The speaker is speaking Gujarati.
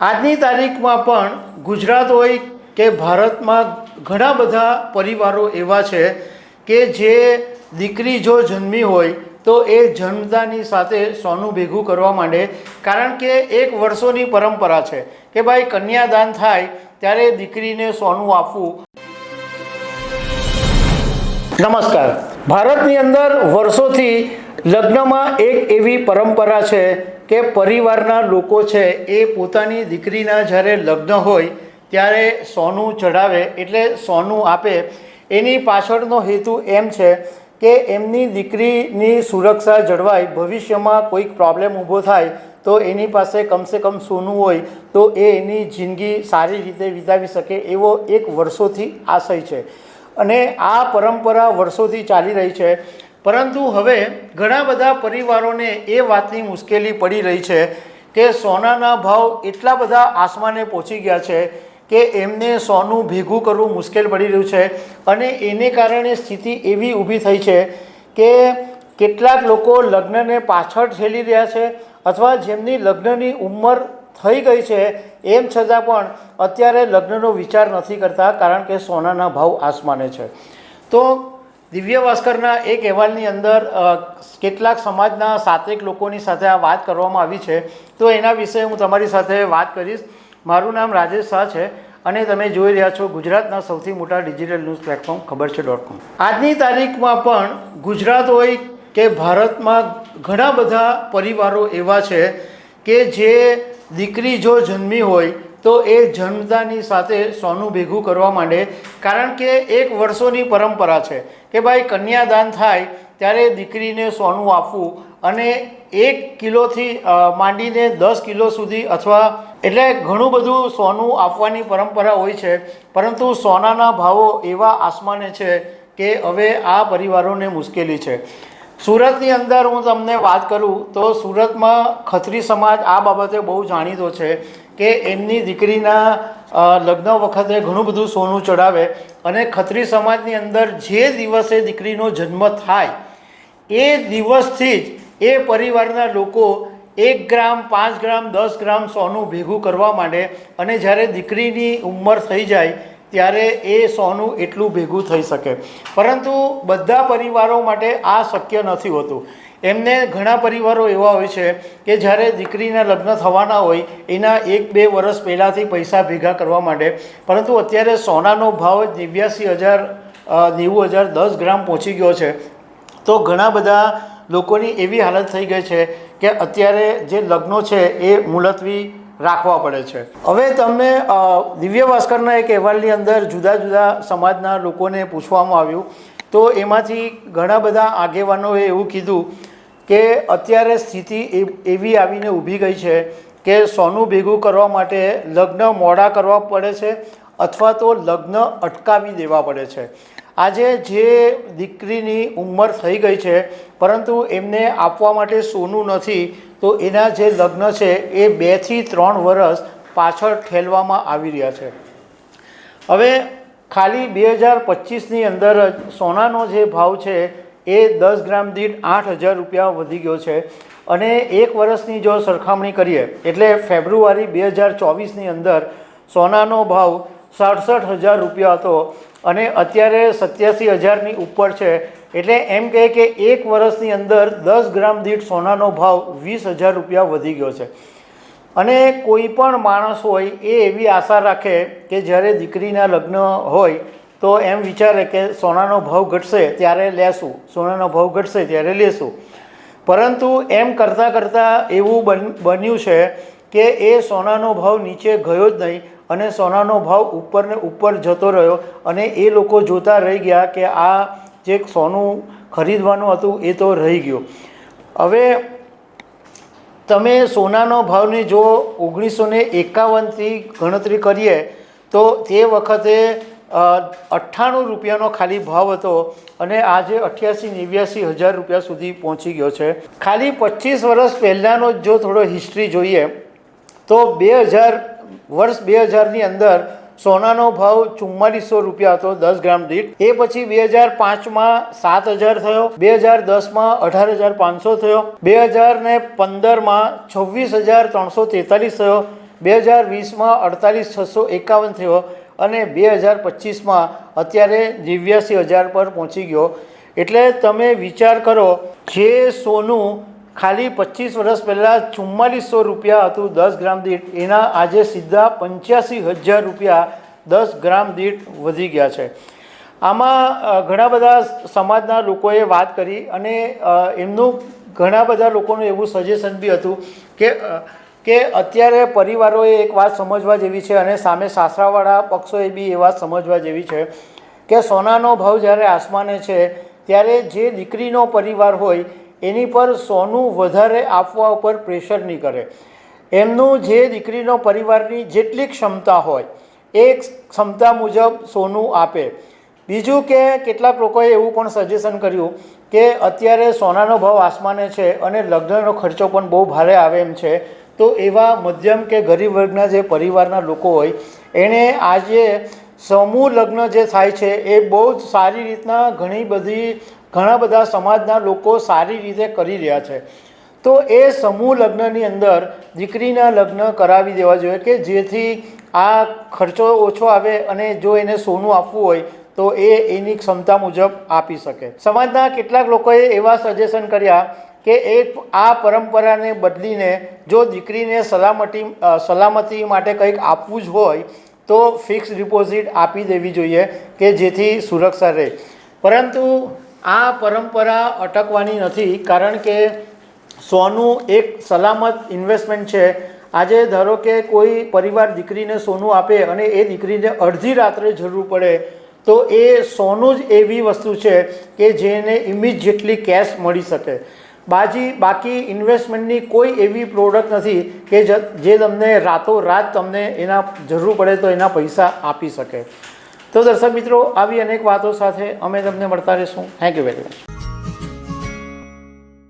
આજની તારીખમાં પણ ગુજરાત હોય કે ભારતમાં ઘણા બધા પરિવારો એવા છે કે જે દીકરી જો જન્મી હોય તો એ જન્મતાની સાથે સોનું ભેગું કરવા માંડે, કારણ કે એક વર્ષોની પરંપરા છે કે ભાઈ કન્યાદાન થાય ત્યારે દીકરીને સોનું આપવું. નમસ્કાર. ભારતની અંદર વર્ષોથી લગ્નમાં એક એવી પરંપરા છે કે પરિવારના લોકો છે એ પોતાની દીકરીના જ્યારે લગ્ન હોય ત્યારે સોનું ચડાવે, એટલે સોનું આપે. એની પાછળનો હેતુ એમ છે કે એમની દીકરીની સુરક્ષા જળવાય, ભવિષ્યમાં કોઈક પ્રોબ્લેમ ઊભો થાય તો એની પાસે કમસે કમ સોનું હોય તો એ એની જિંદગી સારી રીતે વિતાવી શકે, એવો એક વર્ષોથી આશય છે અને આ પરંપરા વર્ષોથી ચાલી રહી છે. પરંતુ હવે ઘણા બધા પરિવારોને એ વાતની મુશ્કેલી પડી રહી છે કે સોનાના ભાવ એટલા બધા આસમાને પહોંચી ગયા છે કે એમને સોનું ભેગું કરવું મુશ્કેલ પડી રહ્યું છે અને એને કારણે સ્થિતિ એવી ઊભી થઈ છે કે કેટલાક લોકો લગ્નને પાછળ ઠેલી રહ્યા છે અથવા જેમની લગ્નની ઉંમર થઈ ગઈ છે એમ છતાં પણ અત્યારે લગ્નનો વિચાર નથી કરતા, કારણ કે સોનાના ભાવ આસમાને છે. તો દિવ્ય ભાસ્કરના એક અહેવાલની અંદર કેટલાક સમાજના 7 લોકોની સાથે આ વાત કરવામાં આવી છે, તો એના વિશે હું તમારી સાથે વાત કરીશ. મારું નામ રાજેશ શાહ છે અને તમે જોઈ રહ્યા છો ગુજરાતના સૌથી મોટા ડિજિટલ ન્યૂઝ પ્લેટફોર્મ ખબરછે.com. આજની તારીખમાં પણ ગુજરાત હોય કે ભારતમાં ઘણા બધા પરિવારો એવા છે કે જે દીકરી જો જન્મી હોય તો એ જન્મતાની સાથે સોનું ભેગું કરવા માંડે, કારણ કે એક વર્ષોની પરંપરા છે કે ભાઈ કન્યાદાન થાય ત્યારે દીકરીને સોનું આપવું અને 1 કિલોથી માંડીને 10 કિલો સુધી અથવા એટલે ઘણું બધું સોનું આપવાની પરંપરા હોય છે. પરંતુ સોનાના ભાવો એવા આસમાને છે કે હવે આ પરિવારોને મુશ્કેલી છે. સુરતની અંદર હું તમને વાત કરું તો સુરતમાં ખત્રી સમાજ આ બાબતે બહુ જાણીતો છે કે એમની દીકરીના લગ્ન વખતે ઘણું બધું સોનું ચડાવે અને ખત્રી સમાજની અંદર જે દિવસે દીકરીનો જન્મ થાય એ દિવસથી જ એ પરિવારના લોકો 1 ગ્રામ, 5 ગ્રામ, 10 ગ્રામ સોનું ભેગું કરવા માંડે અને જ્યારે દીકરીની ઉંમર થઈ જાય ત્યારે એ સોનું એટલું ભેગું થઈ શકે. પરંતુ બધા પરિવારો માટે આ શક્ય નથી હોતું. એમને ઘણા પરિવારો એવા હોય છે કે જ્યારે દીકરીના લગ્ન થવાના હોય એના 1-2 વર્ષ પહેલાંથી પૈસા ભેગા કરવા માંડે, પરંતુ અત્યારે સોનાનો ભાવ 89,000, 90,000 10 ગ્રામ પહોંચી ગયો છે. તો ઘણા બધા લોકોની એવી હાલત થઈ ગઈ છે કે અત્યારે જે લગ્નો છે એ મુલતવી રાખવા પડે છે. હવે તમને દિવ્ય ભાસ્કરના એક અહેવાલની અંદર જુદા જુદા સમાજના લોકોને પૂછવામાં આવ્યું તો એમાંથી ઘણા બધા આગેવાનોએ એવું કીધું કે અત્યારે સ્થિતિ એવી આવીને ઊભી ગઈ છે કે સોનું ભેગું કરવા માટે લગ્ન મોડા કરવા પડે છે અથવા તો લગ્ન અટકાવી દેવા પડે છે. આજે જે દીકરીની ઉંમર થઈ ગઈ છે પરંતુ એમને આપવા માટે સોનું નથી તો એના જે લગ્ન છે એ 2 થી 3 વર્ષ પાછળ ઠેલવામાં આવી રહ્યા છે. હવે ખાલી 2025ની અંદર જ સોનાનો જે ભાવ છે એ 10 ગ્રામ દીઠ 8,000 રૂપિયા વધી ગયો છે અને 1 વર્ષની જો સરખામણી કરીએ એટલે ફેબ્રુઆરી 2024ની અંદર સોનાનો ભાવ 67,000 રૂપિયા હતો અને અત્યારે 87,000ની ઉપર છે. એટલે એમ કહે કે 1 વર્ષની અંદર 10 ગ્રામ દીઠ સોનાનો ભાવ 20,000 રૂપિયા વધી ગયો છે. અને કોઈ પણ માણસ હોય એ એવી આશા રાખે કે જ્યારે દીકરીના લગ્ન હોય તો એમ વિચારે કે સોનાનો ભાવ ઘટશે ત્યારે લેશું, સોનાનો ભાવ ઘટશે ત્યારે લેશું. પરંતુ એમ કરતાં કરતાં એવું બન્યું છે કે એ સોનાનો ભાવ નીચે ગયો જ નહીં અને સોનાનો ભાવ ઉપર ને ઉપર જતો રહ્યો અને એ લોકો જોતા રહી ગયા કે આ જે સોનું ખરીદવાનું હતું એ તો રહી ગયું. હવે તમે સોનાનો ભાવની જો 1951થી ગણતરી કરીએ તો તે વખતે 98 રૂપિયાનો ખાલી ભાવ હતો અને આજે 88-89,000 રૂપિયા સુધી પહોંચી ગયો છે. ખાલી 25 વર્ષ પહેલાંનો જો થોડો હિસ્ટ્રી જોઈએ તો વર્ષ 2000ની અંદર સોનાનો ભાવ 4400 રૂપિયા હતો 10 ગ્રામ દીઠ. એ પછી 2005માં 7,000 થયો, 2010માં 18,500 થયો, 2015માં 26,343 થયો, 2020માં 48,651 થયો અને 2025માં અત્યારે 89,000 પર પહોંચી ગયો। એટલે તમે વિચાર કરો, જે સોનું ખાલી 25 વર્ષ પહેલાં 4400 રૂપિયા હતું 10 ગ્રામ દીઠ, એના આજે સીધા 85,000 રૂપિયા 10 ગ્રામ દીઠ વધી ગયા છે। આમાં ઘણા બધા સમાજના લોકોએ વાત કરી અને એમનું ઘણા બધા લોકોનું એવું સજેશન બી હતું કે અત્યારે પરિવારોએ એક વાત સમજવા જેવી છે અને સામે સાસરાવાળા પક્ષોએ બી એ વાત સમજવા જેવી છે કે સોનાનો ભાવ જ્યારે આસમાને છે ત્યારે જે દીકરીનો પરિવાર હોય એની પર સોનું વધારે આપવા ઉપર પ્રેશર નહીં કરે। એમનું જે દીકરીનો પરિવારની જેટલી ક્ષમતા હોય એ ક્ષમતા મુજબ સોનું આપે। બીજું કે કેટલાક લોકોએ એવું પણ સજેશન કર્યું કે અત્યારે સોનાનો ભાવ આસમાને છે અને લગ્નનો ખર્ચો પણ બહુ ભારે આવે એમ છે, તો એવા મધ્યમ કે ગરીબ વર્ગના જે પરિવારના લોકો હોય એણે આજે સમૂહ લગ્ન જે થાય છે એ બહુ જ સારી રીતના ઘણા બધા સમાજના લોકો સારી રીતે કરી રહ્યા છે। તો એ સમૂહ લગ્નની અંદર દીકરીના લગ્ન કરાવી દેવા જોઈએ કે જેથી આ ખર્ચો ઓછો આવે અને જો એને સોનું આપવું હોય તો એની ક્ષમતા મુજબ આપી શકે। સમાજના કેટલાક લોકોએ એવા સજેશન કર્યા કે આ પરંપરાને બદલીને જો દીકરીને સલામતી માટે કંઈક આપવું જ હોય તો ફિક્સ ડિપોઝિટ આપી દેવી જોઈએ કે જેથી સુરક્ષા રહે। પરંતુ આ પરંપરા અટકવાની નથી, કારણ કે સોનું એક સલામત ઇન્વેસ્ટમેન્ટ છે। આજે ધારો કે કોઈ પરિવાર દીકરીને સોનું આપે અને એ દીકરીને અડધી રાત્રે જરૂર પડે તો એ સોનું જ એવી વસ્તુ છે કે જેને ઇમિડિયેટલી કેશ મળી શકે। બાકી ઇન્વેસ્ટમેન્ટની કોઈ એવી પ્રોડક્ટ નથી કે જે તમને રાતોરાત તમને એના જરૂર પડે તો એના પૈસા આપી શકે। તો દર્શક મિત્રો, આવી અનેક વાતો સાથે અમે તમને મળતા રહીશું। Thank you very much.